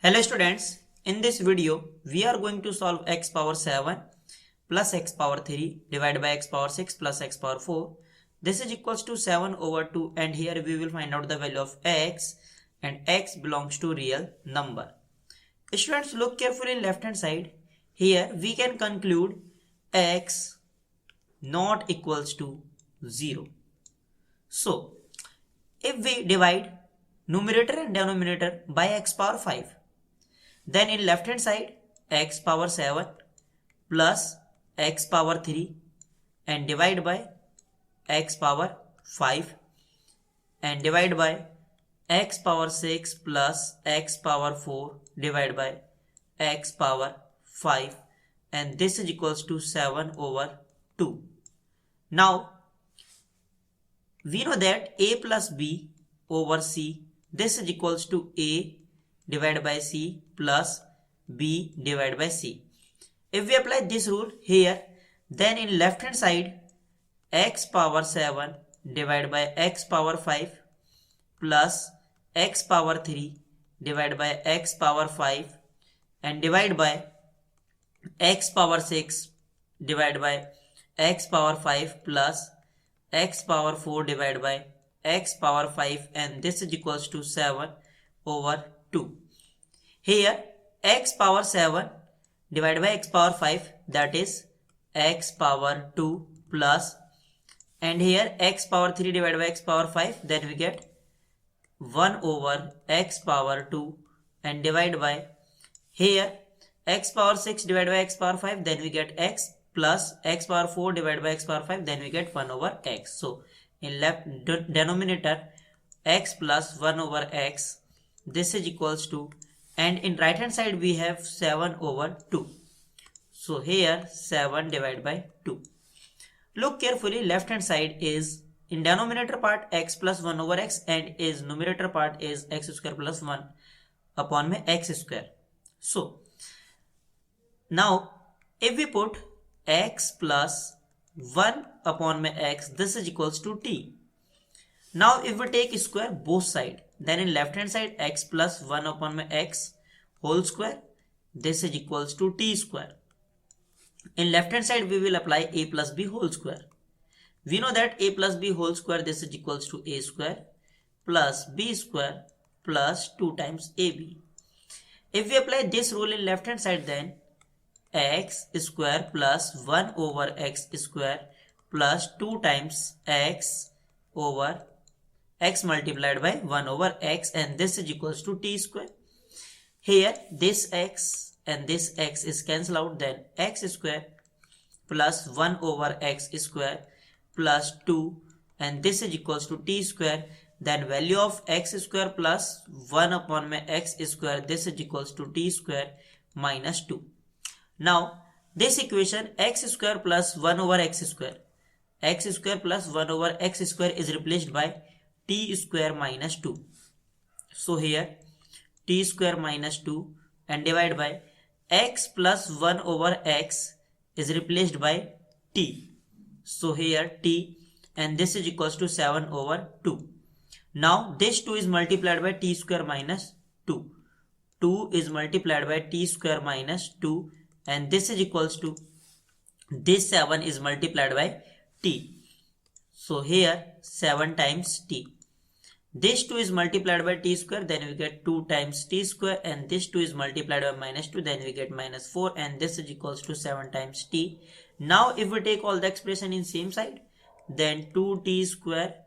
Hello students, in this video we are going to solve x power 7 plus x power 3 divided by x power 6 plus x power 4. This is equals to 7 over 2 and here we will find out the value of x and x belongs to real number. Students, look carefully in left hand side. Here we can conclude x not equals to 0. So if we divide numerator and denominator by x power 5, then in left hand side x power 7 plus x power 3 and divide by x power 5 and divide by x power 6 plus x power 4 divided by x power 5 and this is equals to 7 over 2. Now we know that a plus b over c, this is equals to a divided by c plus b divided by c. If we apply this rule here, then in left hand side x power 7 divided by x power 5 plus x power 3 divided by x power 5 and divide by x power 6 divided by x power 5 plus x power 4 divided by x power 5 and this is equals to 7 over 2. Here x power 7 divided by x power 5, that is x power 2 plus, and here x power 3 divided by x power 5, then we get 1 over x power 2 and divide by here x power 6 divided by x power 5, then we get x plus x power 4 divided by x power 5, then we get 1 over x. So in left denominator x plus 1 over x, this is equals to, and in right hand side we have 7 over 2. So here 7 divided by 2. Look carefully, left hand side is in denominator part x plus 1 over x and is numerator part is x square plus 1 upon my x square. So now if we put x plus 1 upon my x, this is equals to t. Now if we take square both side, then in left hand side x plus 1 upon my x whole square, this is equals to t square. In left hand side we will apply a plus b whole square. We know that a plus b whole square, this is equals to a square plus b square plus 2 times ab. If we apply this rule in left hand side, then x square plus 1 over x square plus 2 times x over x multiplied by 1 over x and this is equals to t square. Here this x and this x is cancelled out, then x square plus 1 over x square plus 2 and this is equals to t square, then value of x square plus 1 upon my x square, this is equals to t square minus 2. Now this equation x square plus 1 over x square plus 1 over x square is replaced by t square minus 2. So here t square minus 2 and divide by x plus 1 over x is replaced by t. So here t and this is equals to 7 over 2. Now this 2 is multiplied by t square minus 2. 2 is multiplied by t square minus 2 and this is equals to this 7 is multiplied by t. So here 7 times t. This 2 is multiplied by t square, then we get 2 times t square and this 2 is multiplied by minus 2, then we get minus 4 and this is equals to 7 times t. Now if we take all the expression in same side, then 2t square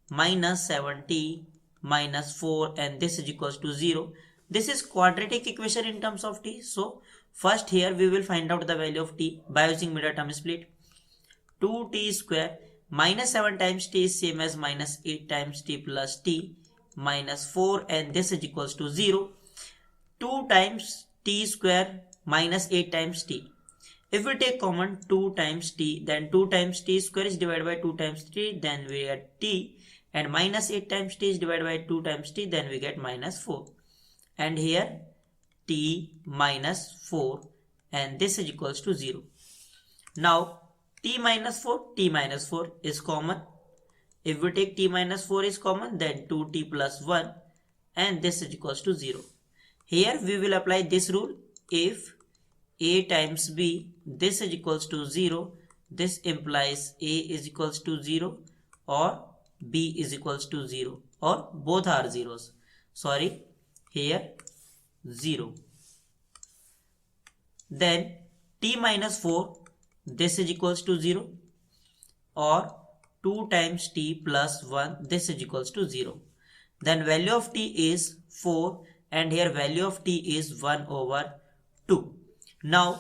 minus 7t minus 4 and this is equals to 0. This is quadratic equation in terms of t. So first here we will find out the value of t by using middle term split. 2t square minus 7 times t is same as minus 8 times t plus t minus 4 and this is equals to 0. 2 times t square minus 8 times t. If we take common 2 times t, then 2 times t square is divided by 2 times t, then we get t, and minus 8 times t is divided by 2 times t, then we get minus 4. And here t minus 4 and this is equals to 0. Now t minus 4 is common. If we take t minus 4 is common, then 2t plus 1 and this is equals to 0. Here we will apply this rule. If A times B, this is equals to 0, this implies A is equals to 0 or B is equals to 0 or both are zeros. Sorry, here 0. Then T minus 4, this is equals to 0 or 2 times T plus 1, this is equals to 0. Then value of T is 4 and here value of T is 1 over 2. Now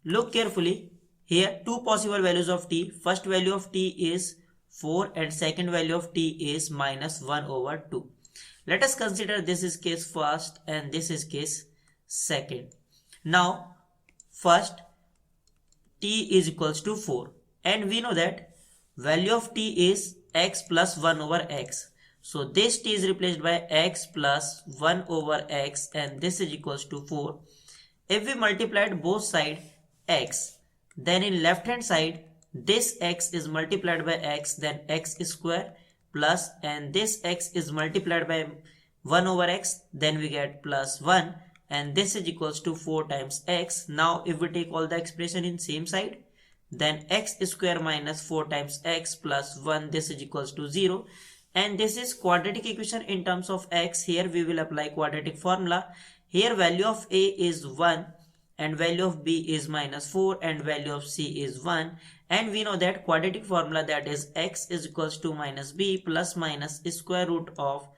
look carefully, here two possible values of T. First value of T is 4 and second value of T is minus 1 over 2. Let us consider this is case first and this is case second. Now first T is equals to 4 and we know that value of T is x plus 1 over x. So this T is replaced by x plus 1 over x and this is equals to 4. If we multiplied both sides x, then in left hand side this x is multiplied by x, then x square plus, and this x is multiplied by 1 over x, then we get plus 1 and this is equals to 4 times x. Now if we take all the expression in same side, then x square minus 4 times x plus 1, this is equals to 0. And this is quadratic equation in terms of x. Here we will apply quadratic formula. Here value of A is 1 and value of B is minus 4 and value of C is 1. And we know that quadratic formula, that is x is equals to minus B plus minus square root of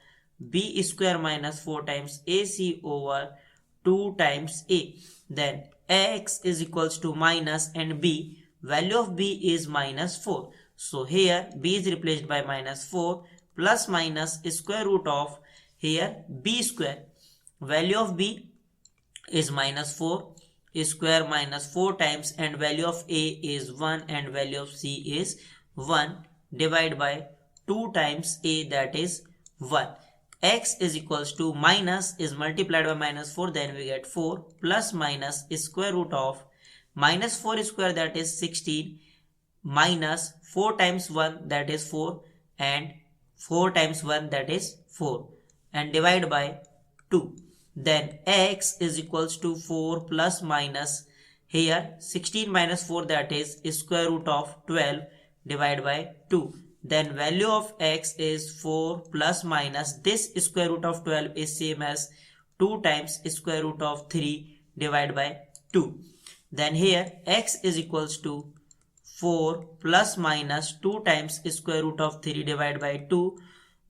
B square minus 4 times AC over 2 times A. Then x is equals to minus and B, value of B is minus 4. So here B is replaced by minus 4 plus minus square root of here B square. Value of B is minus 4 square minus 4 times, and value of A is 1 and value of C is 1, divided by 2 times A, that is 1. X is equals to minus is multiplied by minus 4, then we get 4 plus minus square root of minus 4 square, that is 16, minus 4 times 1, that is 4, and 4 times 1, that is 4, and divide by 2. Then x is equals to 4 plus minus here 16 minus 4, that is square root of 12, divided by 2. Then value of x is 4 plus minus this square root of 12 is same as 2 times square root of 3 divided by 2. Then here x is equals to 4 plus minus 2 times square root of 3 divided by 2.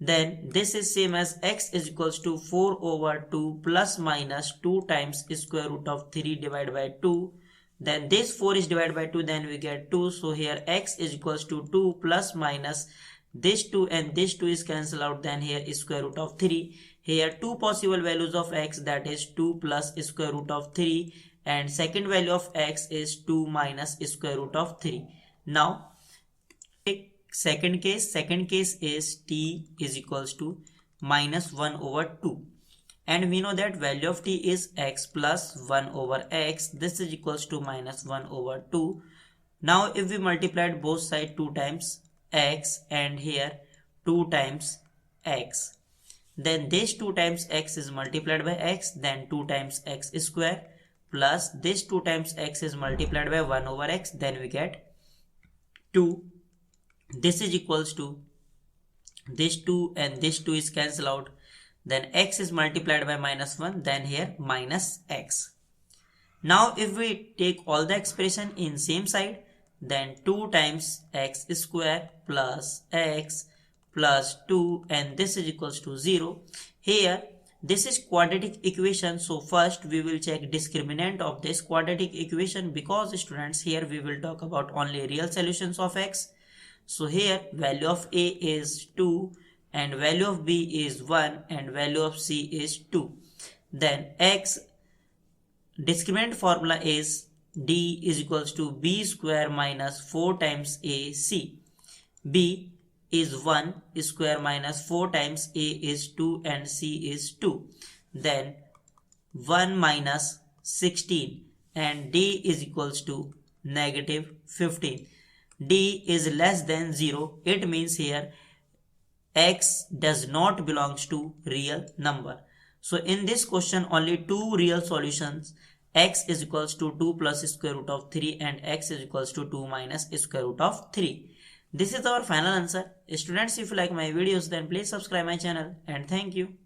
Then this is same as x is equals to 4 over 2 plus minus 2 times square root of 3 divided by 2. Then this 4 is divided by 2, then we get 2. So here x is equals to 2 plus minus this 2 and this 2 is cancelled out. Then here is square root of 3. Here two possible values of x, that is 2 plus square root of 3, and second value of x is 2 minus square root of 3. Now take second case. Second case is t is equals to minus 1 over 2. And we know that value of t is x plus 1 over x. This is equals to minus 1 over 2. Now if we multiplied both sides 2 times x and here 2 times x, then this 2 times x is multiplied by x, then 2 times x square plus this 2 times x is multiplied by 1 over x, then we get 2. This is equals to this 2 and this 2 is cancelled out. Then x is multiplied by minus 1, then here minus x. Now if we take all the expression in same side, then 2 times x square plus x plus 2, and this is equals to 0. Here this is quadratic equation, so first we will check discriminant of this quadratic equation, because students here we will talk about only real solutions of x. So here value of a is 2 and value of b is 1 and value of c is 2. Then x discriminant formula is d is equals to b square minus 4 times ac. b is 1 square minus 4 times a is 2 and c is 2. Then 1 minus 16 and d is equals to negative 15. d is less than 0. It means here x does not belongs to real number. So in this question only two real solutions, x is equals to 2 plus square root of 3 and x is equals to 2 minus square root of 3. This is our final answer. Students, if you like my videos then please subscribe my channel and thank you.